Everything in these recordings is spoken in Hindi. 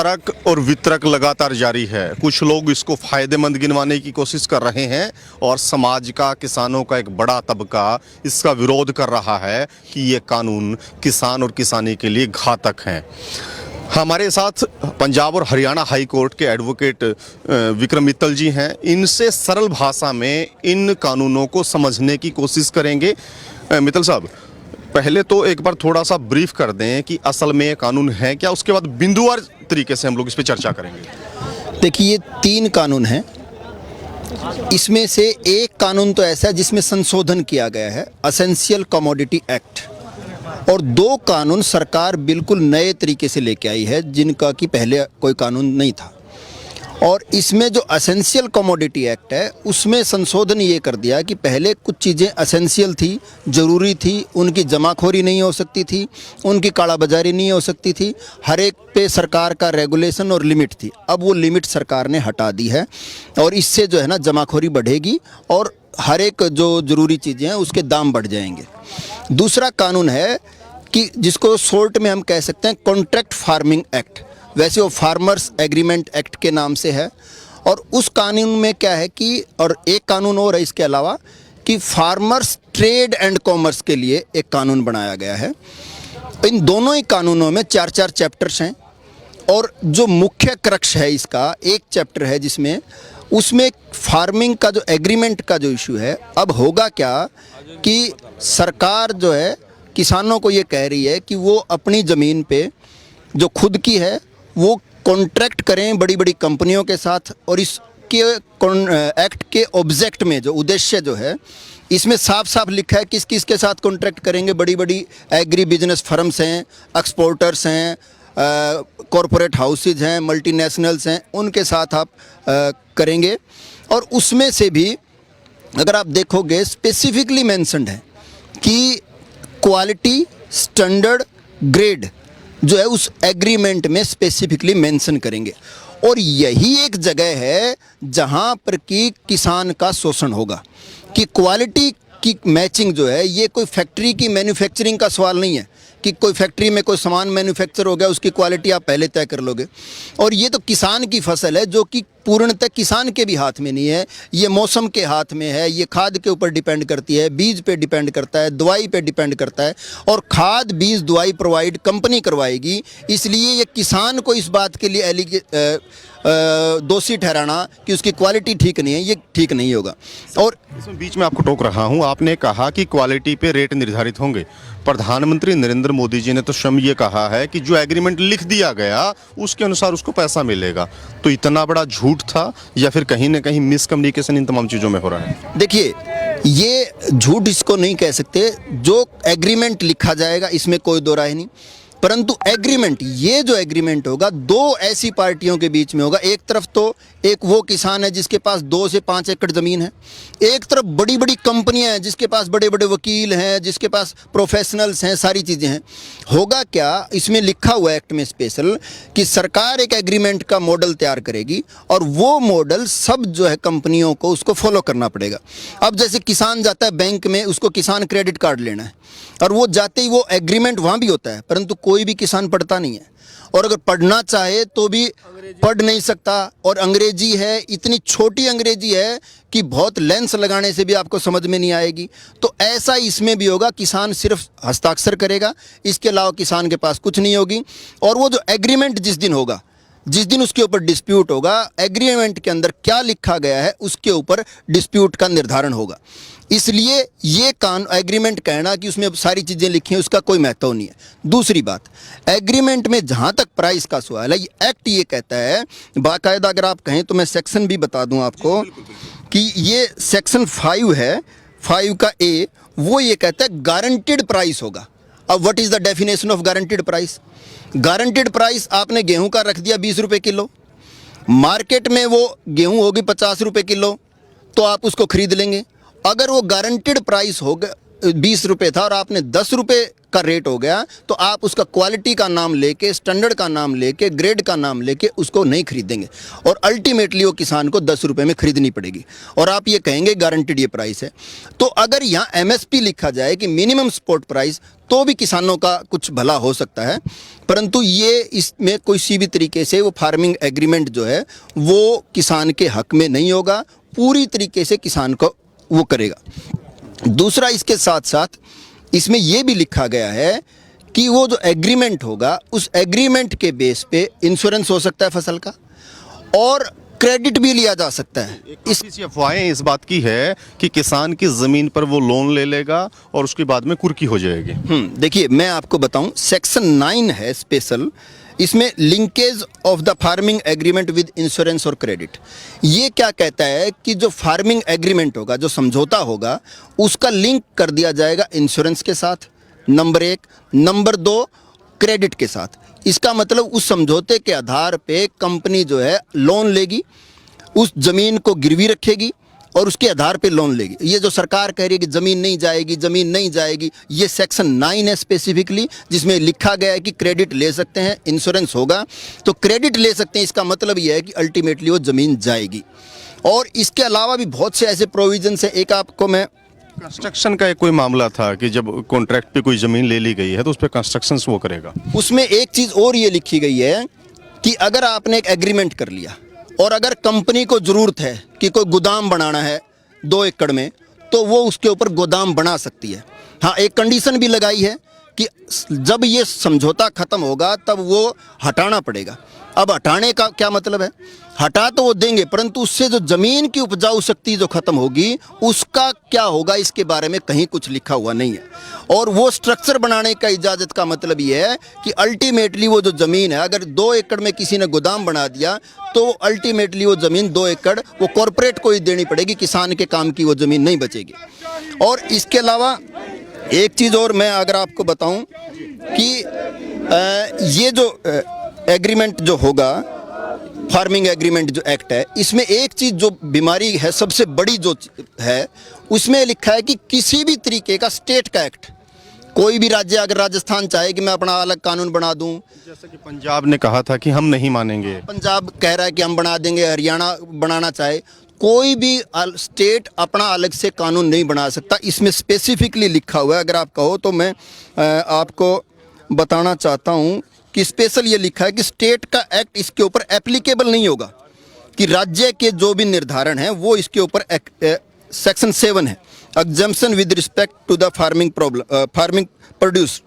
तर्क और वितर्क लगातार जारी है। कुछ लोग इसको फायदेमंद गिनवाने की कोशिश कर रहे हैं और समाज का, किसानों का एक बड़ा तबका इसका विरोध कर रहा है कि ये कानून किसान और किसानी के लिए घातक हैं। हमारे साथ पंजाब और हरियाणा हाई कोर्ट के एडवोकेट विक्रम मित्तल जी हैं। इनसे सरल भाषा में इन कानूनों को समझने की कोशिश करेंगे। मित्तल साहब, पहले तो एक बार थोड़ा सा ब्रीफ कर दें कि असल में ये कानून है क्या, उसके बाद बिंदुवार तरीके से हम लोग इस पर चर्चा करेंगे। देखिए, ये 3 कानून हैं। इसमें से एक कानून तो ऐसा है जिसमें संशोधन किया गया है, एसेंशियल कमोडिटी एक्ट, और 2 कानून सरकार बिल्कुल नए तरीके से लेके आई है जिनका कि पहले कोई कानून नहीं था। और इसमें जो एसेंशियल कमोडिटी एक्ट है उसमें संशोधन ये कर दिया कि पहले कुछ चीज़ें एसेंशियल थी, ज़रूरी थी, उनकी जमाखोरी नहीं हो सकती थी, उनकी कालाबाजारी नहीं हो सकती थी, हर एक पे सरकार का रेगुलेशन और लिमिट थी। अब वो लिमिट सरकार ने हटा दी है और इससे जो है ना जमाखोरी बढ़ेगी और हर एक जो ज़रूरी चीज़ें हैं उसके दाम बढ़ जाएंगे। दूसरा कानून है कि जिसको शॉर्ट में हम कह सकते हैं कॉन्ट्रैक्ट फार्मिंग एक्ट, वैसे वो फार्मर्स एग्रीमेंट एक्ट के नाम से है। और उस कानून में क्या है कि, और एक कानून और है इसके अलावा, कि फार्मर्स ट्रेड एंड कॉमर्स के लिए एक कानून बनाया गया है। इन दोनों ही कानूनों में 4-4 चैप्टर्स हैं और जो मुख्य क्रक्स है इसका, एक चैप्टर है जिसमें उसमें फार्मिंग का जो एग्रीमेंट का जो इशू है। अब होगा क्या कि सरकार जो है किसानों को ये कह रही है कि वो अपनी ज़मीन पे जो खुद की है वो कॉन्ट्रैक्ट करें बड़ी बड़ी कंपनियों के साथ। और इसके एक्ट के ऑब्जेक्ट में जो उद्देश्य जो है इसमें साफ साफ लिखा है किस किस के साथ कॉन्ट्रैक्ट करेंगे। बड़ी बड़ी एग्री बिजनेस फर्म्स हैं, एक्सपोर्टर्स हैं, कॉरपोरेट हाउसेज हैं, मल्टीनेशनल्स हैं, उनके साथ आप करेंगे। और उसमें से भी अगर आप देखोगे स्पेसिफिकली मेंशन्ड है कि क्वालिटी, स्टैंडर्ड, ग्रेड जो है उस एग्रीमेंट में स्पेसिफिकली मेंशन करेंगे। और यही एक जगह है जहां पर कि किसान का शोषण होगा कि क्वालिटी की मैचिंग जो है, ये कोई फैक्ट्री की मैन्युफैक्चरिंग का सवाल नहीं है कि कोई फैक्ट्री में कोई सामान मैन्युफैक्चर हो गया उसकी क्वालिटी आप पहले तय कर लोगे। और ये तो किसान की फसल है जो कि पूर्णतः किसान के भी हाथ में नहीं है, ये मौसम के हाथ में है, ये खाद के ऊपर डिपेंड करती है, बीज पे डिपेंड करता है, दवाई पे डिपेंड करता है। और खाद, बीज, दवाई प्रोवाइड कंपनी करवाएगी। इसलिए ये किसान को इस बात के लिए दोषी ठहराना कि उसकी क्वालिटी ठीक नहीं है, ये ठीक नहीं होगा। और इसमें बीच में आपको टोक रहा हूं, आपने कहा कि क्वालिटी पे रेट निर्धारित होंगे। प्रधानमंत्री नरेंद्र मोदी जी ने तो स्वयं ये कहा है कि जो एग्रीमेंट लिख दिया गया उसके अनुसार उसको पैसा मिलेगा। तो इतना बड़ा झूठ था या फिर कहीं ना कहीं मिसकम्युनिकेशन इन तमाम चीज़ों में हो रहा है? देखिए, ये झूठ इसको नहीं कह सकते। जो एग्रीमेंट लिखा जाएगा इसमें कोई दो राय नहीं, परंतु एग्रीमेंट, ये जो एग्रीमेंट होगा 2 ऐसी पार्टियों के बीच में होगा। एक तरफ तो एक वो किसान है जिसके पास 2 से 5 एकड़ ज़मीन है, एक तरफ बड़ी बड़ी कंपनियां हैं जिसके पास बड़े बड़े वकील हैं, जिसके पास प्रोफेशनल्स हैं, सारी चीज़ें हैं। होगा क्या, इसमें लिखा हुआ एक्ट में स्पेशल कि सरकार एक एग्रीमेंट का मॉडल तैयार करेगी और वो मॉडल सब जो है कंपनियों को उसको फॉलो करना पड़ेगा। अब जैसे किसान जाता है बैंक में, उसको किसान क्रेडिट कार्ड लेना है और वो जाते ही वो एग्रीमेंट वहाँ भी होता है, परंतु कोई भी किसान पढ़ता नहीं है। और अगर पढ़ना चाहे तो भी पढ़ नहीं सकता। और अंग्रेजी है, इतनी छोटी अंग्रेजी है कि बहुत लेंस लगाने से भी आपको समझ में नहीं आएगी। तो ऐसा इसमें भी होगा, किसान सिर्फ हस्ताक्षर करेगा, इसके अलावा किसान के पास कुछ नहीं होगी। और वो जो एग्रीमेंट जिस दिन होगा, जिस दिन उसके ऊपर डिस्प्यूट होगा, एग्रीमेंट के अंदर क्या लिखा गया है उसके ऊपर डिस्प्यूट का निर्धारण होगा। इसलिए ये एग्रीमेंट कहना कि उसमें सारी चीज़ें लिखी हैं उसका कोई महत्व नहीं है। दूसरी बात, एग्रीमेंट में जहाँ तक प्राइस का सवाल है, ये एक्ट ये कहता है बाकायदा, अगर आप कहें तो मैं सेक्शन भी बता दूं आपको कि ये सेक्शन 5 है, 5 का ए, वो ये कहता है गारंटीड प्राइस होगा। अब what is the definition of guaranteed price? Guaranteed price आपने गेहूं का रख दिया 20 रुपये किलो, मार्केट में वो गेहूं होगी 50 रुपये किलो, तो आप उसको खरीद लेंगे। अगर वो गारंटीड प्राइस 20 रुपये था और आपने 10 रुपये का रेट हो गया, तो आप उसका क्वालिटी का नाम लेके, स्टैंडर्ड का नाम लेके, ग्रेड का नाम लेके उसको नहीं खरीदेंगे और अल्टीमेटली वो किसान को 10 रुपये में खरीदनी पड़ेगी और आप ये कहेंगे गारंटीड ये प्राइस है। तो अगर यहाँ एमएसपी लिखा जाए कि मिनिमम सपोर्ट प्राइस, तो भी किसानों का कुछ भला हो सकता है, परंतु ये इसमें किसी भी तरीके से वो फार्मिंग एग्रीमेंट जो है वो किसान के हक में नहीं होगा, पूरी तरीके से किसान को वो करेगा। दूसरा, इसके साथ साथ इसमें यह भी लिखा गया है कि वो जो एग्रीमेंट होगा उस एग्रीमेंट के बेस पे इंश्योरेंस हो सकता है फसल का और क्रेडिट भी लिया जा सकता है। इसी अफवाहें इस बात की है कि किसान की ज़मीन पर वो लोन ले लेगा और उसके बाद में कुर्की हो जाएगी। देखिए मैं आपको बताऊं, सेक्शन 9 है स्पेशल, इसमें linkage of the farming agreement with insurance और क्रेडिट। ये क्या कहता है कि जो फार्मिंग एग्रीमेंट होगा, जो समझौता होगा, उसका लिंक कर दिया जाएगा इंश्योरेंस के साथ, नंबर 1। नंबर 2, क्रेडिट के साथ। इसका मतलब उस समझौते के आधार पे कंपनी जो है लोन लेगी, उस ज़मीन को गिरवी रखेगी और उसके आधार पे लोन लेगी। ये जो सरकार कह रही है कि ज़मीन नहीं जाएगी, ज़मीन नहीं जाएगी, ये सेक्शन 9 है स्पेसिफिकली, जिसमें लिखा गया है कि क्रेडिट ले सकते हैं, इंश्योरेंस होगा तो क्रेडिट ले सकते हैं। इसका मतलब ये है कि अल्टीमेटली वो ज़मीन जाएगी। और इसके अलावा भी बहुत से ऐसे प्रोविजंस हैं। एक आपको मैं, कंस्ट्रक्शन का एक कोई मामला था कि जब कॉन्ट्रैक्ट पे कोई ज़मीन ले ली गई है तो उस पर कंस्ट्रक्शन वो करेगा। उसमें एक चीज़ और ये लिखी गई है कि अगर आपने एक एग्रीमेंट कर लिया और अगर कंपनी को ज़रूरत है कि कोई गोदाम बनाना है 2 एकड़ में, तो वो उसके ऊपर गोदाम बना सकती है। हाँ, एक कंडीशन भी लगाई है कि जब ये समझौता ख़त्म होगा तब वो हटाना पड़ेगा। अब हटाने का क्या मतलब है? हटा तो वो देंगे, परंतु उससे जो ज़मीन की उपजाऊ शक्ति जो ख़त्म होगी उसका क्या होगा, इसके बारे में कहीं कुछ लिखा हुआ नहीं है। और वो स्ट्रक्चर बनाने का इजाज़त का मतलब ये है कि अल्टीमेटली वो जो ज़मीन है, अगर 2 एकड़ में किसी ने गोदाम बना दिया तो अल्टीमेटली वो ज़मीन 2 एकड़ वो कॉरपोरेट को ही देनी पड़ेगी, किसान के काम की वो ज़मीन नहीं बचेगी। और इसके अलावा एक चीज़ और मैं अगर आपको बताऊं कि ये जो एग्रीमेंट जो होगा, फार्मिंग एग्रीमेंट जो एक्ट है, इसमें एक चीज़ जो बीमारी है सबसे बड़ी जो है, उसमें लिखा है कि किसी भी तरीके का स्टेट का एक्ट, कोई भी राज्य अगर राजस्थान चाहे कि मैं अपना अलग कानून बना दूं, जैसे कि पंजाब ने कहा था कि हम नहीं मानेंगे, पंजाब कह रहा है कि हम बना देंगे, हरियाणा बनाना चाहे, कोई भी स्टेट अपना अलग से कानून नहीं बना सकता। इसमें स्पेसिफिकली लिखा हुआ है। अगर आप कहो तो मैं आपको बताना चाहता हूँ कि स्पेशल ये लिखा है कि स्टेट का एक्ट इसके ऊपर एप्लीकेबल नहीं होगा, कि राज्य के जो भी निर्धारण हैं वो इसके ऊपर सेक्शन 7 है, exemption with respect to the farming produce,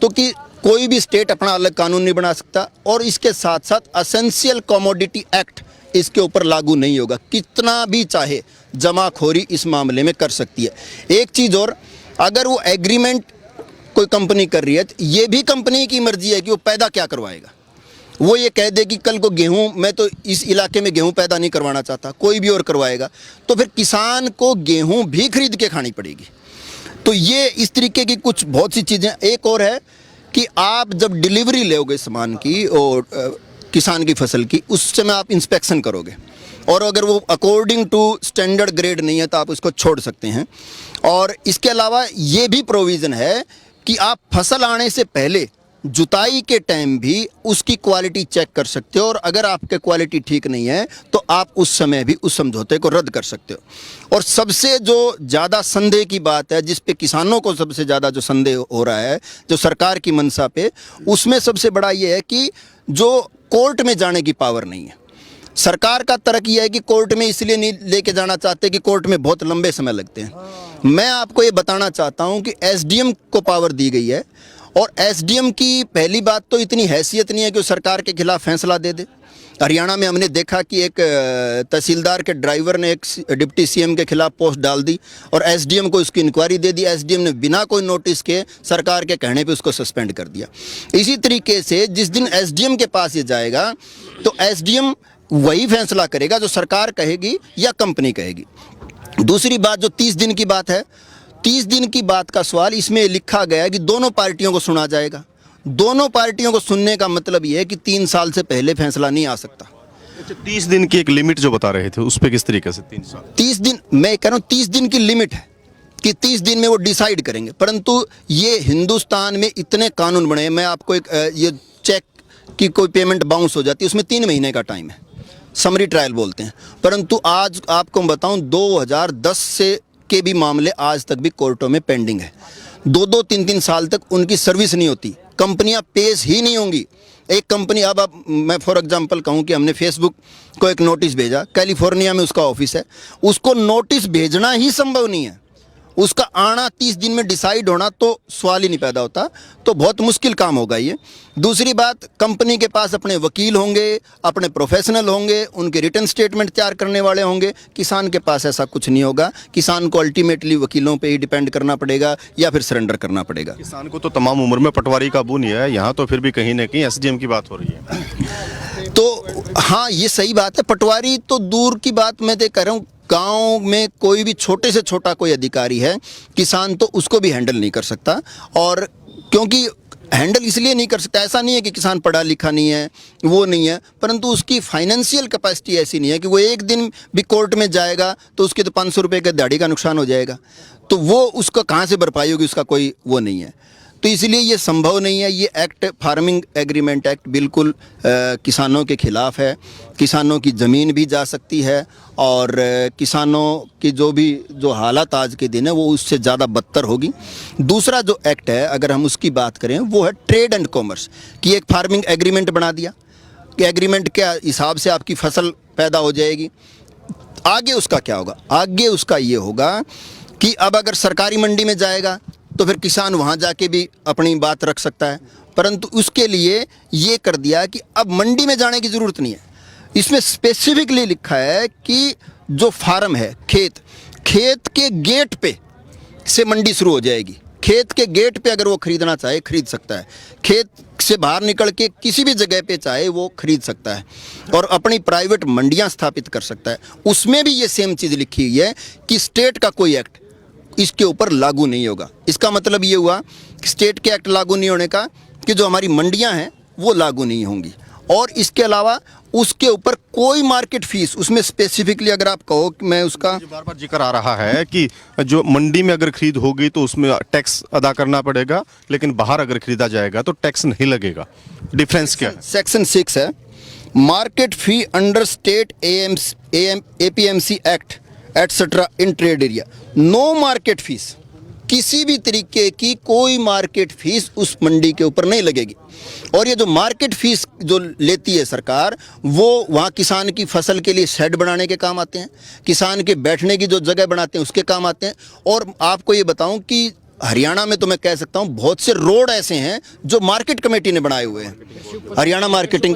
तो कि कोई भी स्टेट अपना अलग कानून नहीं बना सकता। और इसके साथ साथ एसेंशियल कमोडिटी एक्ट इसके ऊपर लागू नहीं होगा, कितना भी चाहे जमाखोरी इस मामले में कर सकती है। एक चीज़ और, अगर वो एग्रीमेंट कोई कंपनी कर रही है तो ये भी कंपनी की मर्जी है कि वो पैदा क्या करवाएगा। वो ये कह दे कि कल को गेहूं, मैं तो इस इलाके में गेहूं पैदा नहीं करवाना चाहता, कोई भी और करवाएगा, तो फिर किसान को गेहूं भी खरीद के खानी पड़ेगी। तो ये इस तरीके की कुछ बहुत सी चीज़ें। एक और है कि आप जब डिलीवरी लोगे सामान की और किसान की फसल की, उस समय आप इंस्पेक्शन करोगे और अगर वो अकॉर्डिंग टू स्टैंडर्ड ग्रेड नहीं है तो आप उसको छोड़ सकते हैं। और इसके अलावा ये भी प्रोविज़न है कि आप फसल आने से पहले जुताई के टाइम भी उसकी क्वालिटी चेक कर सकते हो और अगर आपके क्वालिटी ठीक नहीं है तो आप उस समय भी उस समझौते को रद्द कर सकते हो। और सबसे जो ज़्यादा संदेह की बात है, जिस पे किसानों को सबसे ज़्यादा जो संदेह हो रहा है, जो सरकार की मंशा पे, उसमें सबसे बड़ा ये है कि जो कोर्ट में जाने की पावर नहीं है। सरकार का तर्क यह है कि कोर्ट में इसलिए नहीं लेके जाना चाहते कि कोर्ट में बहुत लंबे समय लगते हैं। मैं आपको ये बताना चाहता हूँ कि एसडीएम को पावर दी गई है और एसडीएम की पहली बात तो इतनी हैसियत नहीं है कि वो सरकार के खिलाफ फैसला दे दे। हरियाणा में हमने देखा कि एक तहसीलदार के ड्राइवर ने एक डिप्टी सीएम के खिलाफ पोस्ट डाल दी और एसडीएम को उसकी इंक्वायरी दे दी। एसडीएम ने बिना कोई नोटिस के सरकार के कहने पे उसको सस्पेंड कर दिया। इसी तरीके से जिस दिन एसडीएम के पास ये जाएगा तो एसडीएम वही फैसला करेगा जो सरकार कहेगी या कंपनी कहेगी। दूसरी बात जो 30 दिन की बात है, 30 दिन की बात का सवाल इसमें लिखा गया है कि दोनों पार्टियों को सुना जाएगा। दोनों पार्टियों को सुनने का मतलब ये है कि 3 साल से पहले फैसला नहीं आ सकता। अच्छा, 30 दिन की एक लिमिट जो बता रहे थे उस पे किस तरीके से 3 साल? 30 दिन, मैं कह रहा हूँ 30 दिन की लिमिट है। कि 30 दिन में वो डिसाइड करेंगे, परंतु ये हिंदुस्तान में इतने कानून बने हैं। मैं आपको एक ये चेक की कोई पेमेंट बाउंस हो जाती है, उसमें 3 महीने का टाइम है, समरी ट्रायल बोलते हैं। परंतु आज आपको मैं बताऊं 2010 से के भी मामले आज तक भी कोर्टों में पेंडिंग है। 2-2, 3-3 साल तक उनकी सर्विस नहीं होती, कंपनियां पेश ही नहीं होंगी। एक कंपनी, अब मैं फॉर एग्जांपल कहूं कि हमने फेसबुक को एक नोटिस भेजा, कैलिफोर्निया में उसका ऑफिस है, उसको नोटिस भेजना ही संभव नहीं है, उसका आना 30 दिन में डिसाइड होना तो सवाल ही नहीं पैदा होता। तो बहुत मुश्किल काम होगा ये। दूसरी बात, कंपनी के पास अपने वकील होंगे, अपने प्रोफेशनल होंगे, उनके रिटर्न स्टेटमेंट तैयार करने वाले होंगे। किसान के पास ऐसा कुछ नहीं होगा। किसान को अल्टीमेटली वकीलों पे ही डिपेंड करना पड़ेगा या फिर सरेंडर करना पड़ेगा। किसान को तो तमाम उम्र में पटवारी काबू नहीं है, यहाँ तो फिर भी कहीं ना कहीं एसडीएम की बात हो रही है। तो हाँ, ये सही बात है। पटवारी तो दूर की बात, मैं तो कह रहा हूँ गांव में कोई भी छोटे से छोटा कोई अधिकारी है, किसान तो उसको भी हैंडल नहीं कर सकता। और क्योंकि हैंडल इसलिए नहीं कर सकता, ऐसा नहीं है कि किसान पढ़ा लिखा नहीं है, वो नहीं है, परंतु उसकी फाइनेंशियल कैपेसिटी ऐसी नहीं है कि वो एक दिन भी कोर्ट में जाएगा तो उसके तो 500 रुपये के दिहाड़ी का नुकसान हो जाएगा, तो वो उसका कहाँ से भरपाई होगी, उसका कोई वो नहीं है। तो इसलिए ये संभव नहीं है। ये एक्ट, फार्मिंग एग्रीमेंट एक्ट, बिल्कुल किसानों के खिलाफ है। किसानों की ज़मीन भी जा सकती है और किसानों की जो हालत आज के दिन है वो उससे ज़्यादा बदतर होगी। दूसरा जो एक्ट है, अगर हम उसकी बात करें, वो है ट्रेड एंड कॉमर्स, कि एक फार्मिंग एग्रीमेंट बना दिया कि एग्रीमेंट के हिसाब से आपकी फसल पैदा हो जाएगी। आगे उसका क्या होगा? आगे उसका ये होगा कि अब अगर सरकारी मंडी में जाएगा तो फिर किसान वहाँ जाके भी अपनी बात रख सकता है, परंतु उसके लिए ये कर दिया कि अब मंडी में जाने की ज़रूरत नहीं है। इसमें स्पेसिफिकली लिखा है कि जो फार्म है, खेत के गेट पे से मंडी शुरू हो जाएगी। खेत के गेट पे अगर वो खरीदना चाहे खरीद सकता है, खेत से बाहर निकल के किसी भी जगह पे चाहे वो खरीद सकता है और अपनी प्राइवेट मंडियाँ स्थापित कर सकता है। उसमें भी ये सेम चीज़ लिखी हुई है कि स्टेट का कोई एक्ट इसके ऊपर लागू नहीं होगा। इसका मतलब ये हुआ कि स्टेट के एक्ट लागू नहीं होने का कि जो हमारी मंडियां हैं वो लागू नहीं होंगी। और इसके अलावा उसके ऊपर कोई मार्केट फीस, उसमें स्पेसिफिकली अगर आप कहो कि मैं उसका बार बार जिक्र आ रहा है कि जो मंडी में अगर खरीद होगी तो उसमें टैक्स अदा करना पड़ेगा, लेकिन बाहर अगर खरीदा जाएगा तो टैक्स नहीं लगेगा। डिफरेंस क्या है? सेक्शन 6 है, market fee under state APMC act etcetera in trade area, no market fees, किसी भी तरीके की कोई मार्केट फीस उस मंडी के ऊपर नहीं लगेगी। और ये जो मार्केट फीस जो लेती है सरकार, वो वहाँ किसान की फसल के लिए शेड बनाने के काम आते हैं, किसान के बैठने की जो जगह बनाते हैं उसके काम आते हैं। और आपको ये बताऊं कि हरियाणा में तो मैं कह सकता हूँ बहुत से रोड ऐसे हैं जो मार्केट कमेटी ने बनाए हुए हैं। हरियाणा मार्केटिंग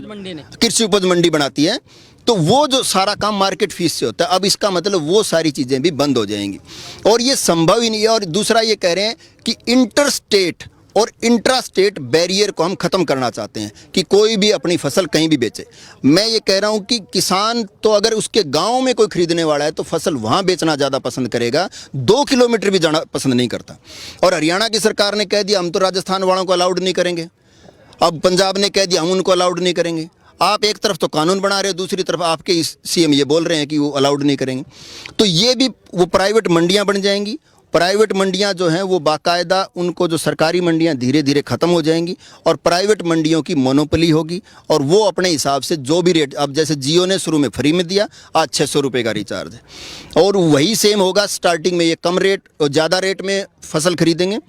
कृषि उपज मंडी बनाती है, तो वो जो सारा काम मार्केट फीस से होता है। अब इसका मतलब वो सारी चीज़ें भी बंद हो जाएंगी और ये संभव ही नहीं है। और दूसरा ये कह रहे हैं कि इंटर स्टेट और इंट्रा स्टेट बैरियर को हम ख़त्म करना चाहते हैं कि कोई भी अपनी फसल कहीं भी बेचे। मैं ये कह रहा हूँ कि किसान तो अगर उसके गांव में कोई खरीदने वाला है तो फसल वहाँ बेचना ज़्यादा पसंद करेगा, 2 किलोमीटर भी जाना पसंद नहीं करता। और हरियाणा की सरकार ने कह दिया हम तो राजस्थान वालों को अलाउड नहीं करेंगे, अब पंजाब ने कह दिया हम उनको अलाउड नहीं करेंगे। आप एक तरफ तो कानून बना रहे हो, दूसरी तरफ आपके CM ये बोल रहे हैं कि वो अलाउड नहीं करेंगे। तो ये भी वो प्राइवेट मंडियां बन जाएंगी। प्राइवेट मंडियां जो हैं वो बाकायदा, उनको जो सरकारी मंडियां धीरे धीरे ख़त्म हो जाएंगी और प्राइवेट मंडियों की मोनोपोली होगी और वो अपने हिसाब से जो भी रेट, अब जैसे जियो ने शुरू में फ्री में दिया, आज 600 रुपये का रिचार्ज है और वही सेम होगा। स्टार्टिंग में ये कम रेट और ज़्यादा रेट में फसल खरीदेंगे,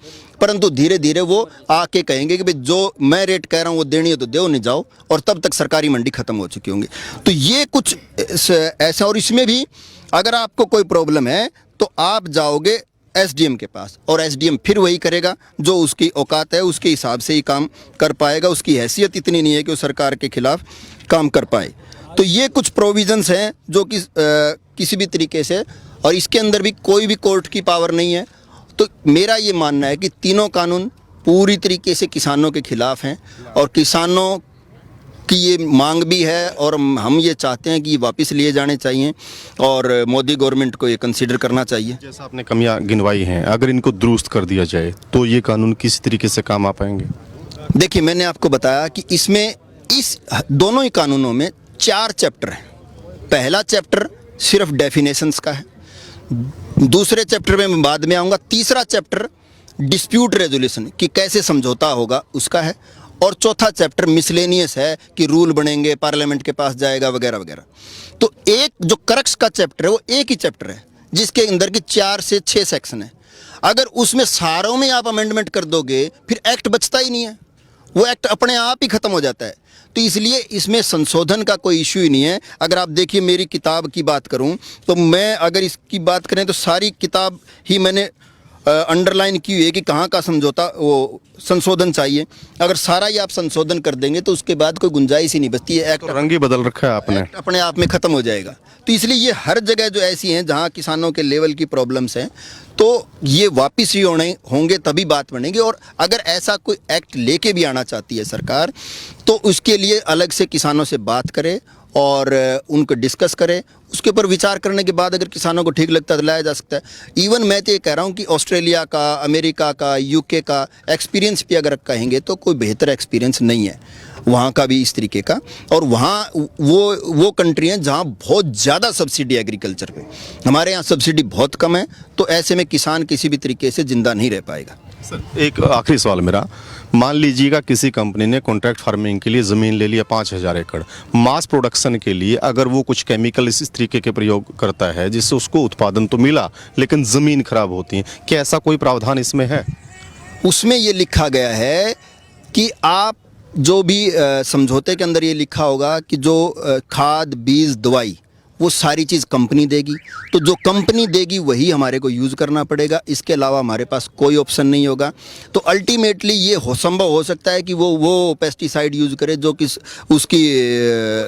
परंतु धीरे धीरे वो आके कहेंगे कि भाई जो मैं रेट कह रहा हूँ वो देनी है तो दो, नहीं जाओ, और तब तक सरकारी मंडी ख़त्म हो चुकी होंगी। तो ये कुछ ऐसा। और इसमें भी अगर आपको कोई प्रॉब्लम है तो आप जाओगे SDM के पास और SDM फिर वही करेगा जो उसकी औकात है, उसके हिसाब से ही काम कर पाएगा। उसकी हैसियत इतनी नहीं है कि वो सरकार के खिलाफ काम कर पाए। तो ये कुछ प्रोविजंस हैं जो कि किसी भी तरीके से, और इसके अंदर भी कोई भी कोर्ट की पावर नहीं है। तो मेरा ये मानना है कि तीनों कानून पूरी तरीके से किसानों के खिलाफ हैं और किसानों की ये मांग भी है और हम ये चाहते हैं कि ये वापस लिए जाने चाहिए और मोदी गवर्नमेंट को ये कंसीडर करना चाहिए। जैसा आपने कमियां गिनवाई हैं, अगर इनको दुरुस्त कर दिया जाए तो ये कानून किस तरीके से काम आ पाएंगे? देखिए, मैंने आपको बताया कि इसमें इस दोनों ही कानूनों में 4 चैप्टर हैं। पहला चैप्टर सिर्फ डेफिनेशंस का है, दूसरे चैप्टर में मैं बाद में आऊँगा। तीसरा चैप्टर डिस्प्यूट रेजोल्यूशन कि कैसे समझौता होगा उसका है, और चौथा चैप्टर मिसलेनियस है कि रूल बनेंगे, पार्लियामेंट के पास जाएगा वगैरह वगैरह। तो एक जो क्रक्स का चैप्टर है वो एक ही चैप्टर है जिसके अंदर की 4 से 6 सेक्शन है। अगर उसमें सारों में आप अमेंडमेंट कर दोगे फिर एक्ट बचता ही नहीं है, वो एक्ट अपने आप ही ख़त्म हो जाता है। तो इसलिए इसमें संशोधन का कोई इशू ही नहीं है। अगर आप देखिए मेरी किताब की बात करूं तो मैं अगर इसकी बात करें तो सारी किताब ही मैंने अंडरलाइन की हुई है कि कहाँ का समझौता वो संशोधन चाहिए। अगर सारा ही आप संशोधन कर देंगे तो उसके बाद कोई गुंजाइश ही नहीं बचती है, एक्ट तो रंग ही बदल रखा है आपने। एक्ट अपने आप में ख़त्म हो जाएगा। तो इसलिए ये हर जगह जो ऐसी हैं जहाँ किसानों के लेवल की प्रॉब्लम्स हैं तो ये वापस ही होंगे तभी बात बनेगी। और अगर ऐसा कोई एक्ट लेके भी आना चाहती है सरकार तो उसके लिए अलग से किसानों से बात करे और उनको डिस्कस करे, उसके ऊपर विचार करने के बाद अगर किसानों को ठीक लगता है तो लाया जा सकता है। इवन मैं तो ये कह रहा हूँ कि ऑस्ट्रेलिया का, अमेरिका का, यूके का एक्सपीरियंस भी अगर कहेंगे तो कोई बेहतर एक्सपीरियंस नहीं है वहाँ का भी इस तरीके का। और वहाँ वो कंट्री हैं जहाँ बहुत ज़्यादा सब्सिडी एग्रीकल्चर पे, हमारे यहाँ सब्सिडी बहुत कम है। तो ऐसे में किसान किसी भी तरीके से ज़िंदा नहीं रह पाएगा। सर एक आखिरी सवाल मेरा, मान लीजिएगा किसी कंपनी ने कॉन्ट्रैक्ट फार्मिंग के लिए ज़मीन ले लिया 5000 एकड़, मास प्रोडक्शन के लिए अगर वो कुछ केमिकल इस तरीके के प्रयोग करता है जिससे उसको उत्पादन तो मिला लेकिन ज़मीन खराब होती है, क्या ऐसा कोई प्रावधान इसमें है? उसमें ये लिखा गया है कि आप जो भी समझौते के अंदर ये लिखा होगा कि जो खाद, बीज, दवाई वो सारी चीज़ कंपनी देगी। तो जो कंपनी देगी वही हमारे को यूज़ करना पड़ेगा, इसके अलावा हमारे पास कोई ऑप्शन नहीं होगा। तो अल्टीमेटली ये संभव हो सकता है कि वो पेस्टिसाइड यूज़ करे जो कि उसकी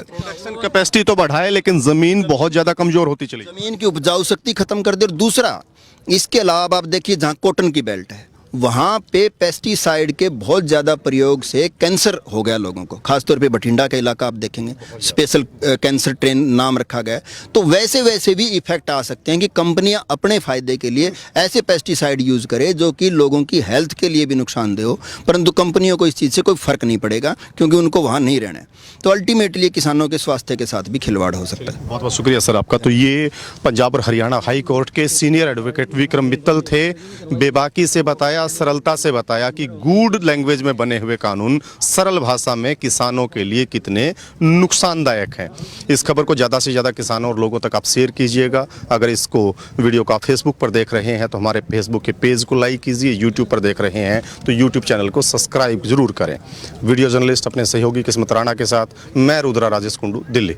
प्रोडक्शन कैपेसिटी तो बढ़ाए लेकिन ज़मीन बहुत ज़्यादा कमज़ोर होती चली जाए, ज़मीन की उपजाऊ शक्ति ख़त्म कर दे। और दूसरा, इसके अलावा आप देखिए जहाँ कॉटन की बेल्ट है वहाँ पे पेस्टिसाइड के बहुत ज़्यादा प्रयोग से कैंसर हो गया लोगों को, खासतौर पे बठिंडा का इलाका आप देखेंगे स्पेशल कैंसर ट्रेन नाम रखा गया है। तो वैसे भी इफेक्ट आ सकते हैं कि कंपनियां अपने फ़ायदे के लिए ऐसे पेस्टिसाइड यूज़ करें जो कि लोगों की हेल्थ के लिए भी नुकसानदेह हो, परंतु कंपनियों को इस चीज़ से कोई फ़र्क नहीं पड़ेगा क्योंकि उनको वहाँ नहीं रहना है। तो अल्टीमेटली किसानों के स्वास्थ्य के साथ भी खिलवाड़ हो सकता है। बहुत बहुत शुक्रिया सर आपका। तो ये पंजाब और हरियाणा हाई कोर्ट के सीनियर एडवोकेट विक्रम मित्तल थे। बेबाकी से बताया, सरलता से बताया कि गुड लैंग्वेज में बने हुए कानून सरल भाषा में किसानों के लिए कितने नुकसानदायक हैं। इस खबर को ज़्यादा से ज़्यादा किसानों और लोगों तक आप शेयर कीजिएगा। अगर इसको वीडियो को आप फेसबुक पर देख रहे हैं तो हमारे फेसबुक के पेज को लाइक कीजिए, यूट्यूब पर देख रहे हैं तो यूट्यूब चैनल को सब्सक्राइब जरूर करें। वीडियो जर्नलिस्ट अपने सहयोगी किस्मत राणा के साथ मैं रुद्रा राजेश कुंडू, दिल्ली।